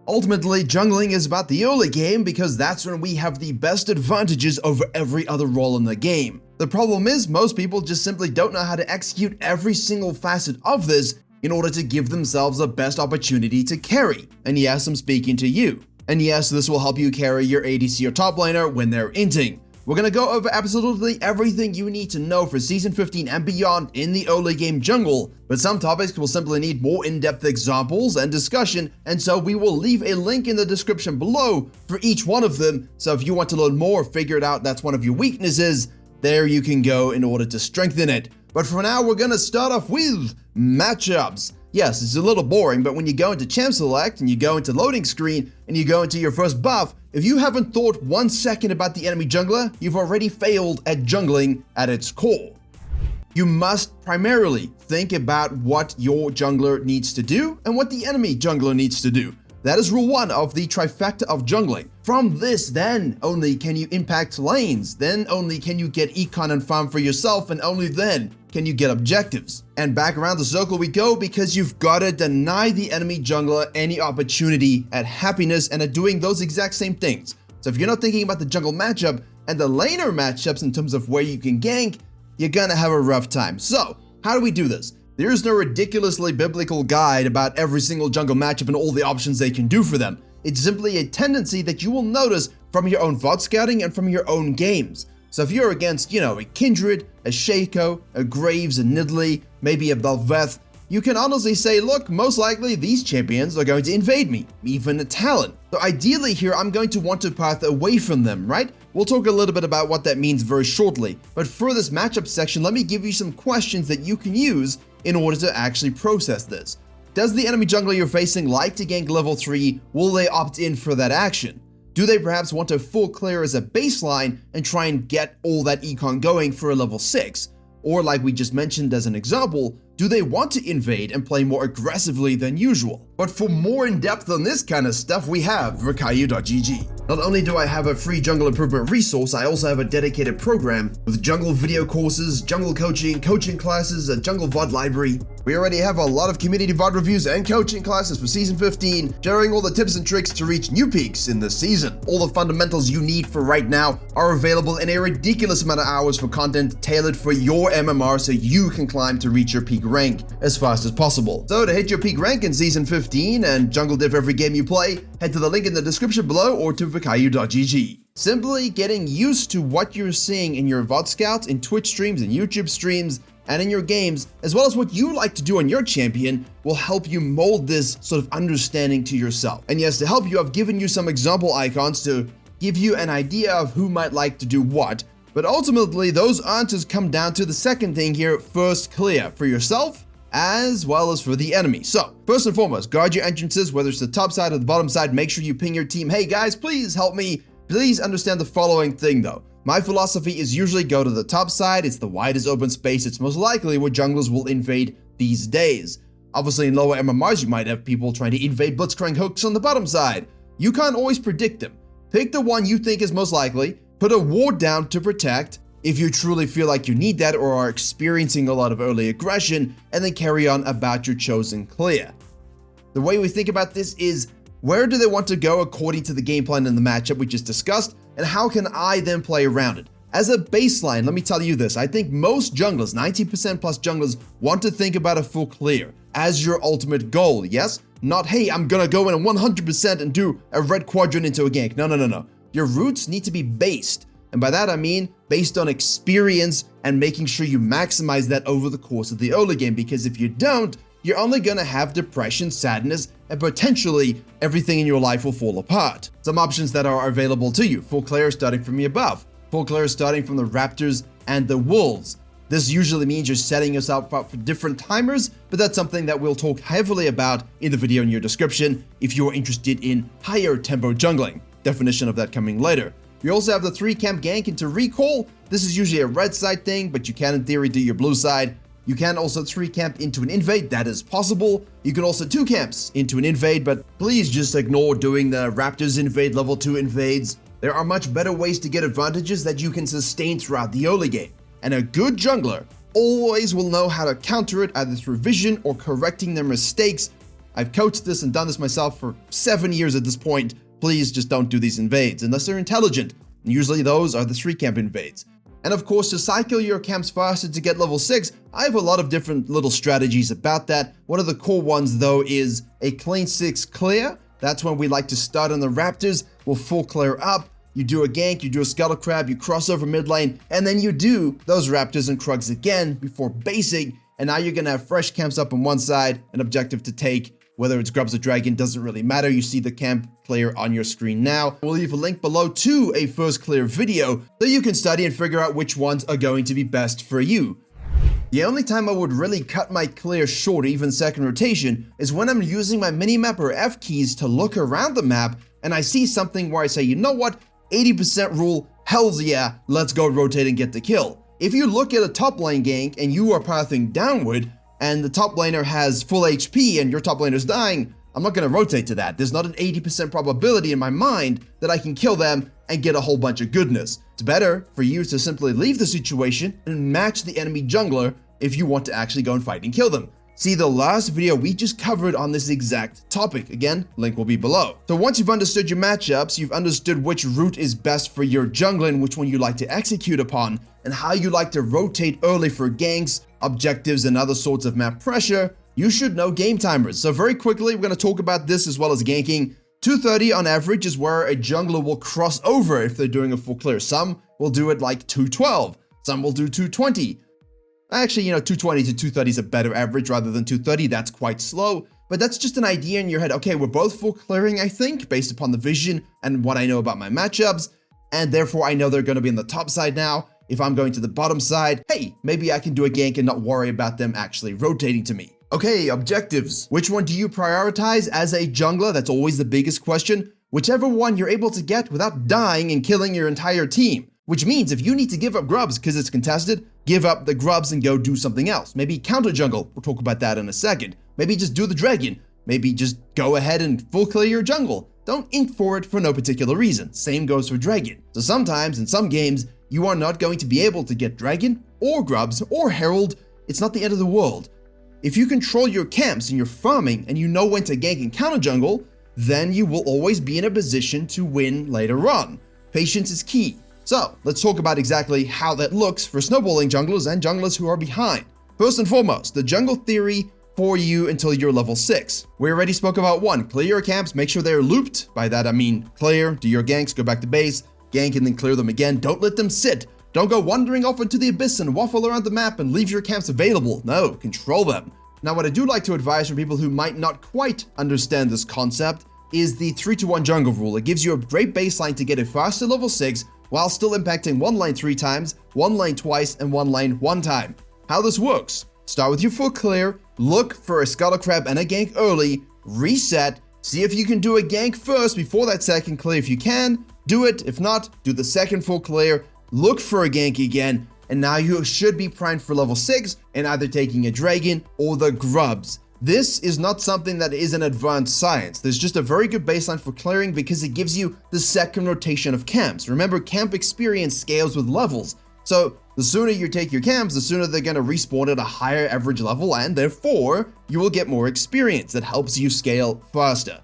Ultimately, jungling is about the early game because that's when we have the best advantages over every other role in the game. The problem is most people just simply don't know how to execute every single facet of this in order to give themselves the best opportunity to carry. And yes, I'm speaking to you. And yes, this will help you carry your ADC or top laner when they're inting. We're gonna go over absolutely everything you need to know for Season 15 and beyond in the early game jungle, but some topics will simply need more in-depth examples and discussion, and so we will leave a link in the description below for each one of them, so if you want to learn more, figure it out that's one of your weaknesses, there you can go in order to strengthen it. But for now, we're gonna start off with matchups. Yes, it's a little boring, but when you go into Champ Select and you go into loading screen and you go into your first buff, if you haven't thought 1 second about the enemy jungler, you've already failed at jungling at its core. You must primarily think about what your jungler needs to do and what the enemy jungler needs to do. That is rule 1 of the trifecta of jungling. From this, then only can you impact lanes, then only can you get econ and farm for yourself, and only then can you get objectives. And back around the circle we go because you've got to deny the enemy jungler any opportunity at happiness and at doing those exact same things. So if you're not thinking about the jungle matchup and the laner matchups in terms of where you can gank, you're gonna have a rough time. So how do we do this? There is no ridiculously biblical guide about every single jungle matchup and all the options they can do for them. It's simply a tendency that you will notice from your own VOD scouting and from your own games. So if you're against, a Kindred, a Shaco, a Graves, a Nidalee, maybe a Bel'Veth, you can honestly say, look, most likely these champions are going to invade me, even a Talon. So ideally here, I'm going to want to path away from them, right? We'll talk a little bit about what that means very shortly. But for this matchup section, let me give you some questions that you can use in order to actually process this. Does the enemy jungler you're facing like to gank level 3? Will they opt in for that action? Do they perhaps want to full clear as a baseline and try and get all that econ going for a level 6? Or like we just mentioned as an example, do they want to invade and play more aggressively than usual? But for more in-depth on this kind of stuff, we have Virkayu.gg. Not only do I have a free jungle improvement resource, I also have a dedicated program with jungle video courses, jungle coaching, coaching classes, a jungle VOD library. We already have a lot of community VOD reviews and coaching classes for Season 15, sharing all the tips and tricks to reach new peaks in this season. All the fundamentals you need for right now are available in a ridiculous amount of hours for content tailored for your MMR so you can climb to reach your peak rank as fast as possible. So to hit your peak rank in Season 15 and jungle diff every game you play, head to the link in the description below or to Virkayu.gg. Simply getting used to what you're seeing in your VOD scouts, in Twitch streams, and YouTube streams, and in your games, as well as what you like to do on your champion, will help you mold this sort of understanding to yourself. And yes, to help you, I've given you some example icons to give you an idea of who might like to do what, but ultimately those answers come down to the second thing here, first clear for yourself as well as for the enemy. So first and foremost, guard your entrances, whether it's the top side or the bottom side. Make sure you ping your team, hey guys, please help me. Please understand the following thing though. My philosophy is usually go to the top side. It's the widest open space. It's most likely where junglers will invade these days. Obviously in lower MMRs, you might have people trying to invade blitzcrank hooks on the bottom side. You can't always predict them. Pick the one you think is most likely, put a ward down to protect if you truly feel like you need that or are experiencing a lot of early aggression, and then carry on about your chosen clear. The way we think about this is, where do they want to go according to the game plan and the matchup we just discussed, and how can I then play around it? As a baseline, let me tell you this, I think most junglers, 90% plus junglers, want to think about a full clear as your ultimate goal, yes? Not, hey, I'm gonna go in 100% and do a red quadrant into a gank. No. Your roots need to be based, and by that I mean based on experience and making sure you maximize that over the course of the early game, because if you don't, you're only gonna have depression, sadness, and potentially everything in your life will fall apart. Some options that are available to you: full clear starting from the above, full clear starting from the Raptors and the Wolves. This usually means you're setting yourself up for different timers, but that's something that we'll talk heavily about in the video in your description if you're interested in higher tempo jungling. Definition of that coming later. You also have the 3-camp gank into recall. This is usually a red side thing, but you can in theory do your blue side. You can also 3-camp into an invade, that is possible. You can also 2-camps into an invade, but please just ignore doing the Raptors invade, level 2 invades. There are much better ways to get advantages that you can sustain throughout the early game. And a good jungler always will know how to counter it either through vision or correcting their mistakes I've coached this and done this myself for 7 years at this point. Please just don't do these invades unless they're intelligent. And usually those are the 3-camp invades. And of course, to cycle your camps faster to get level 6, I have a lot of different little strategies about that. One of the core ones though is a clean 6 clear. That's when we like to start on the Raptors. We'll full clear up. You do a gank, you do a Scuttle Crab, you cross over mid lane, and then you do those Raptors and Krugs again before basing. And now you're going to have fresh camps up on one side, an objective to take. Whether it's Grubs or Dragon, doesn't really matter. You see the camp clear on your screen now. We'll leave a link below to a first clear video so you can study and figure out which ones are going to be best for you. The only time I would really cut my clear short, even second rotation, is when I'm using my minimap or F keys to look around the map and I see something where I say, you know what, 80% rule, hells yeah, let's go rotate and get the kill. If you look at a top lane gank and you are pathing downward and the top laner has full HP and your top laner is dying, I'm not going to rotate to that. There's not an 80% probability in my mind that I can kill them and get a whole bunch of goodness. It's better for you to simply leave the situation and match the enemy jungler if you want to actually go and fight and kill them. See the last video we just covered on this exact topic. Again, link will be below. So once you've understood your matchups, you've understood which route is best for your jungler and which one you like to execute upon, and how you like to rotate early for ganks, objectives, and other sorts of map pressure, you should know game timers. So very quickly, we're going to talk about this as well as ganking. 230 on average is where a jungler will cross over if they're doing a full clear. Some will do it like 212. Some will do 220. Actually, 220 to 230 is a better average rather than 230. That's quite slow, but that's just an idea in your head. Okay, we're both full clearing, I think, based upon the vision and what I know about my matchups, and therefore I know they're going to be on the top side now. If I'm going to the bottom side, hey, maybe I can do a gank and not worry about them actually rotating to me. Okay, objectives. Which one do you prioritize as a jungler? That's always the biggest question. Whichever one you're able to get without dying and killing your entire team. Which means if you need to give up Grubs because it's contested, give up the Grubs and go do something else. Maybe counter jungle. We'll talk about that in a second. Maybe just do the Dragon. Maybe just go ahead and full clear your jungle. Don't ink for it for no particular reason. Same goes for Dragon. So sometimes in some games, you are not going to be able to get Dragon or Grubs or Herald. It's not the end of the world. If you control your camps and you're farming and you know when to gank and counter jungle, then you will always be in a position to win later on. Patience is key. So let's talk about exactly how that looks for snowballing junglers and junglers who are behind. First and foremost, the jungle theory for you until you're level 6. We already spoke about 1, clear your camps, make sure they're looped. By that I mean clear, do your ganks, go back to base, gank and then clear them again. Don't let them sit. Don't go wandering off into the abyss and waffle around the map and leave your camps available. No, control them. Now what I do like to advise for people who might not quite understand this concept is the 3-to-1 jungle rule. It gives you a great baseline to get a faster level 6 while still impacting one lane 3 times, one lane twice, and one lane 1 time. How this works: start with your full clear, look for a Scuttle Crab and a gank early, reset, see if you can do a gank first before that second clear. If you can, do it. If not, do the second full clear, look for a gank again, and now you should be primed for level 6 and either taking a Dragon or the Grubs. This is not something that is an advanced science. There's just a very good baseline for clearing because it gives you the second rotation of camps. Remember, camp experience scales with levels. So the sooner you take your camps, the sooner they're going to respawn at a higher average level, and therefore you will get more experience that helps you scale faster.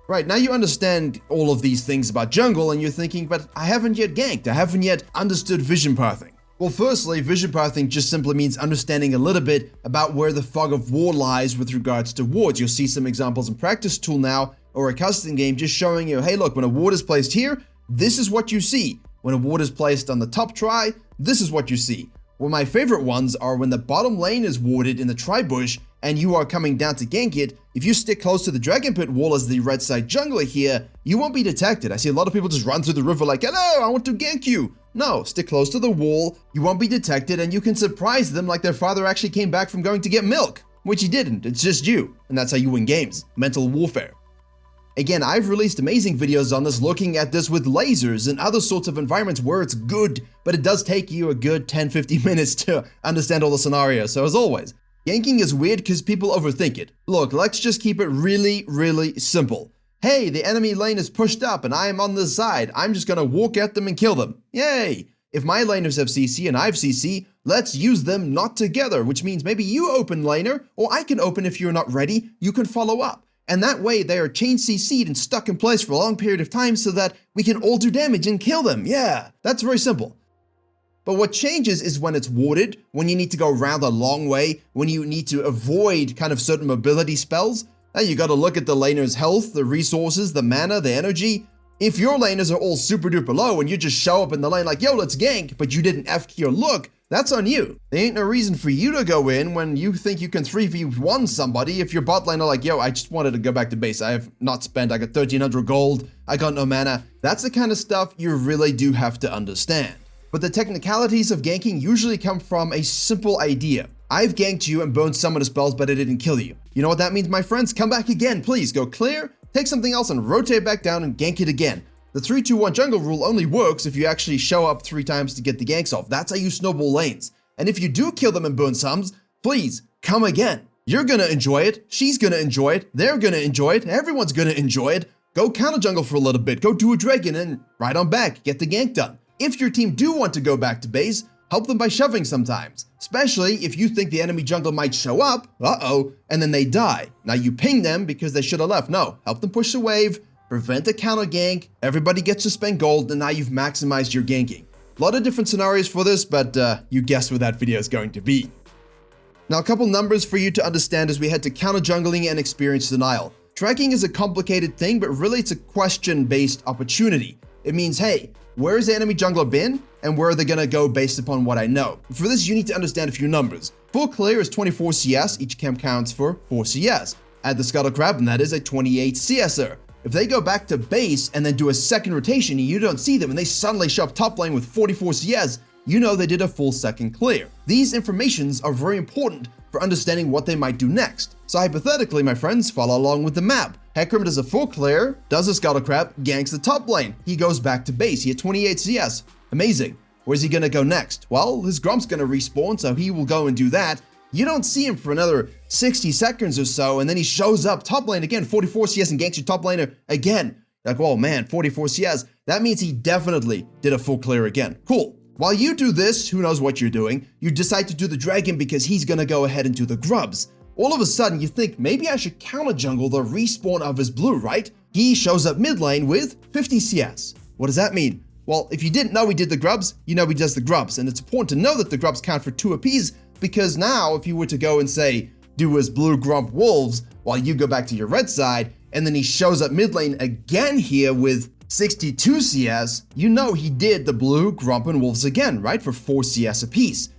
Right, now you understand all of these things about jungle and you're thinking, but I haven't yet ganked. I haven't yet understood vision pathing. Well, firstly, vision pathing just simply means understanding a little bit about where the fog of war lies with regards to wards. You'll see some examples in practice tool now or a custom game just showing you, hey, look, when a ward is placed here, this is what you see. When a ward is placed on the top try, this is what you see. Well, my favorite ones are when the bottom lane is warded in the tri-bush and you are coming down to gank it. If you stick close to the Dragon Pit wall as the red side jungler here, you won't be detected. I see a lot of people just run through the river like, hello, I want to gank you. No, stick close to the wall, you won't be detected, and you can surprise them like their father actually came back from going to get milk, which he didn't. It's just you, and that's how you win games. Mental warfare. Again, I've released amazing videos on this looking at this with lasers and other sorts of environments where it's good, but it does take you a good 10-15 minutes to understand all the scenarios. So as always, ganking is weird because people overthink it. Look, let's just keep it really, really simple. Hey, the enemy lane is pushed up and I am on this side. I'm just gonna walk at them and kill them. Yay! if my laners have CC and I have CC, let's use them not together, which means maybe you open laner, or I can open if you're not ready, you can follow up. And that way they are chain CC'd and stuck in place for a long period of time so that we can all do damage and kill them. Yeah, that's very simple. But what changes is when it's warded, when you need to go around a long way, when you need to avoid kind of certain mobility spells. Now you got to look at the laner's health, the resources, the mana, the energy. If your laners are all super duper low and you just show up in the lane like, yo, let's gank, but you didn't F key or look, that's on you. There ain't no reason for you to go in when you think you can 3v1 somebody if your bot laner like, yo, I just wanted to go back to base. I have not spent, I got 1300 gold, I got no mana. That's the kind of stuff you really do have to understand. But the technicalities of ganking usually come from a simple idea. I've ganked you and burned some of the spells, but I didn't kill you. You know what that means, my friends? Come back again, please. Go clear, take something else and rotate back down and gank it again. The 3-2-1 jungle rule only works if you actually show up 3 times to get the ganks off. That's how you snowball lanes. And if you do kill them and burn sums, please come again. You're gonna enjoy it, she's gonna enjoy it, they're gonna enjoy it, everyone's gonna enjoy it. Go counter jungle for a little bit, go do a dragon and right on back, get the gank done. If your team do want to go back to base, help them by shoving sometimes, especially if you think the enemy jungler might show up, and then they die. Now you ping them because they should have left. No, help them push the wave, prevent a counter gank, everybody gets to spend gold, and now you've maximized your ganking. A lot of different scenarios for this, but you guessed where that video is going to be. Now a couple numbers for you to understand as we head to counter jungling and experience denial. Tracking is a complicated thing, but really it's a question-based opportunity. It means, hey, where has the enemy jungler been, and where are they gonna go based upon what I know? For this, you need to understand a few numbers. Full clear is 24 CS, each camp counts for 4 CS. Add the scuttle crab, and that is a 28 CSer. If they go back to base and then do a second rotation and you don't see them and they suddenly show up top lane with 44 CS, you know they did a full second clear. These informations are very important for understanding what they might do next. So hypothetically, my friends, follow along with the map. Hecarim does a full clear, does a scuttle crab, ganks the top lane. He goes back to base. He had 28 CS. Amazing. Where's he gonna go next? Well, his Grump's gonna respawn, so he will go and do that. You don't see him for another 60 seconds or so, and then he shows up top lane again, 44 CS, and ganks your top laner again. Like, whoa, man, 44 CS. That means he definitely did a full clear again. Cool. While you do this, who knows what you're doing, you decide to do the dragon because he's gonna go ahead and do the grubs. All of a sudden, you think, maybe I should counter jungle the respawn of his blue, right? He shows up mid lane with 50 CS. What does that mean? Well, if you didn't know he did the grubs, you know he does the grubs. And it's important to know that the grubs count for 2 apiece, because now if you were to go and say, do his blue grump wolves, while you go back to your red side, and then he shows up mid lane again here with 62 CS, you know he did the blue grump and wolves again, right? For 4 CS apiece.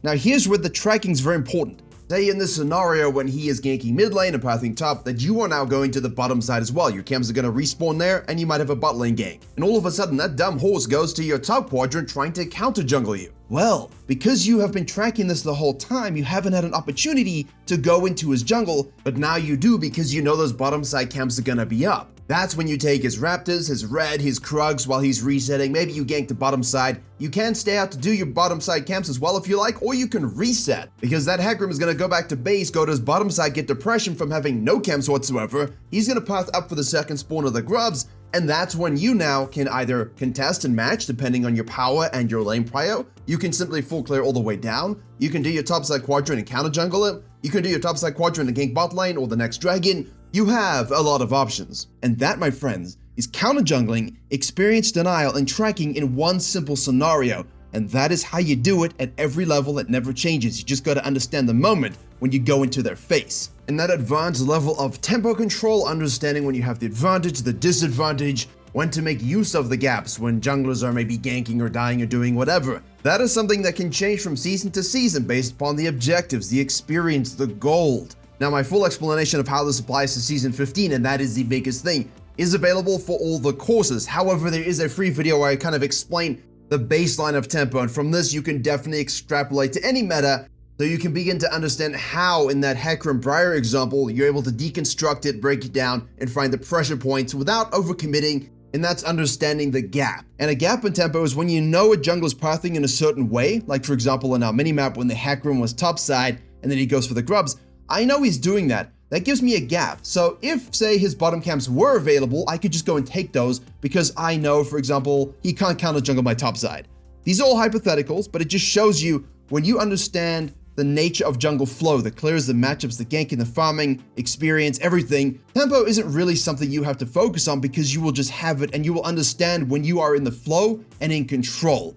Now here's where the tracking's very important. Say in this scenario when he is ganking mid lane and pathing top that you are now going to the bottom side as well. Your cams are going to respawn there and you might have a bot lane gank. And all of a sudden that dumb horse goes to your top quadrant trying to counter jungle you. Well, because you have been tracking this the whole time, you haven't had an opportunity to go into his jungle, but now you do because you know those bottom side camps are going to be up. That's when you take his raptors, his red, his krugs while he's resetting. Maybe you gank the bottom side. You can stay out to do your bottom side camps as well if you like, or you can reset because that Hecarim is going to go back to base, go to his bottom side, get depression from having no camps whatsoever. He's going to path up for the second spawn of the grubs, and that's when you now can either contest and match depending on your power and your lane prio. You can simply full clear all the way down. You can do your top side quadrant and counter jungle it. You can do your top side quadrant and gank bot lane or the next dragon. You have a lot of options. And that, my friends, is counter jungling, experience denial, and tracking in one simple scenario. And that is how you do it at every level that never changes. You just gotta understand the moment when you go into their face. And that advanced level of tempo control, understanding when you have the advantage, the disadvantage, when to make use of the gaps, when junglers are maybe ganking or dying or doing whatever. That is something that can change from season to season based upon the objectives, the experience, the gold. Now, my full explanation of how this applies to Season 15, and that is the biggest thing, is available for all the courses. However, there is a free video where I kind of explain the baseline of tempo, and from this, you can definitely extrapolate to any meta, so you can begin to understand how, in that Hecarim Briar example, you're able to deconstruct it, break it down, and find the pressure points without overcommitting, and that's understanding the gap. And a gap in tempo is when you know a jungler's pathing in a certain way, like for example in our minimap when the Hecarim was topside, and then he goes for the grubs. I know he's doing that. That gives me a gap. So if, say, his bottom camps were available, I could just go and take those because I know, for example, he can't counter jungle my top side. These are all hypotheticals, but it just shows you when you understand the nature of jungle flow, the clears, the matchups, the ganking, the farming, experience, everything, tempo isn't really something you have to focus on because you will just have it and you will understand when you are in the flow and in control.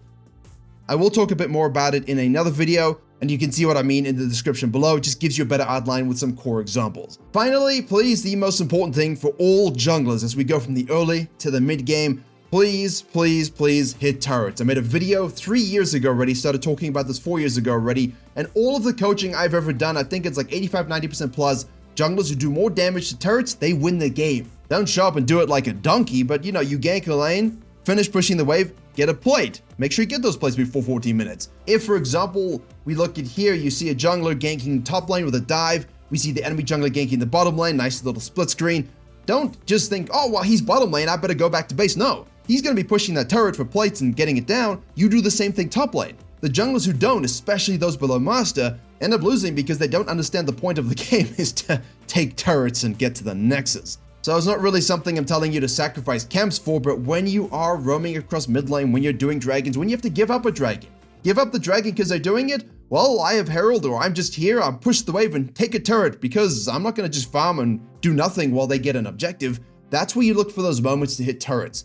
I will talk a bit more about it in another video, and you can see what I mean in the description below. It just gives you a better outline with some core examples. Finally, please, the most important thing for all junglers as we go from the early to the mid game, please, please, please hit turrets. I made a video 3 years ago already, started talking about this 4 years ago already, and all of the coaching I've ever done, I think it's like 85-90% plus, junglers who do more damage to turrets, they win the game. Don't show up and do it like a donkey, but you know, you gank a lane, finish pushing the wave, get a plate. Make sure you get those plates before 14 minutes. If, for example, we look at here, you see a jungler ganking top lane with a dive, we see the enemy jungler ganking the bottom lane, nice little split screen. Don't just think, oh, well, he's bottom lane, I better go back to base. No, he's going to be pushing that turret for plates and getting it down. You do the same thing top lane. The junglers who don't, especially those below master, end up losing because they don't understand the point of the game is to take turrets and get to the nexus. So it's not really something I'm telling you to sacrifice camps for, but when you are roaming across mid lane, when you're doing dragons, when you have to give up a dragon, give up the dragon because they're doing it, well, I have Herald or I'm just here, I'll push the wave and take a turret because I'm not going to just farm and do nothing while they get an objective. That's where you look for those moments to hit turrets.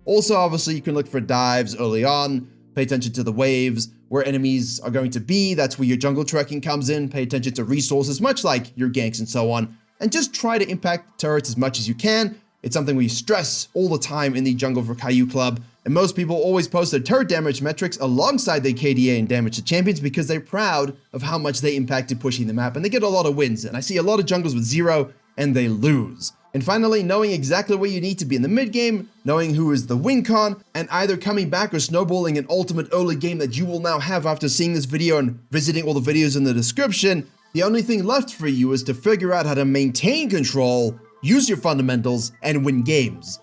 Also, obviously, you can look for dives early on, pay attention to the waves, where enemies are going to be, that's where your jungle tracking comes in, pay attention to resources, much like your ganks and so on. And just try to impact turrets as much as you can. It's something we stress all the time in the Jungle Virkayu Club, and most people always post their turret damage metrics alongside their KDA and damage to champions because they're proud of how much they impacted pushing the map, and they get a lot of wins, and I see a lot of junglers with 0, and they lose. And finally, knowing exactly where you need to be in the mid game, knowing who is the win con, and either coming back or snowballing an ultimate early game that you will now have after seeing this video and visiting all the videos in the description. The only thing left for you is to figure out how to maintain control, use your fundamentals, and win games.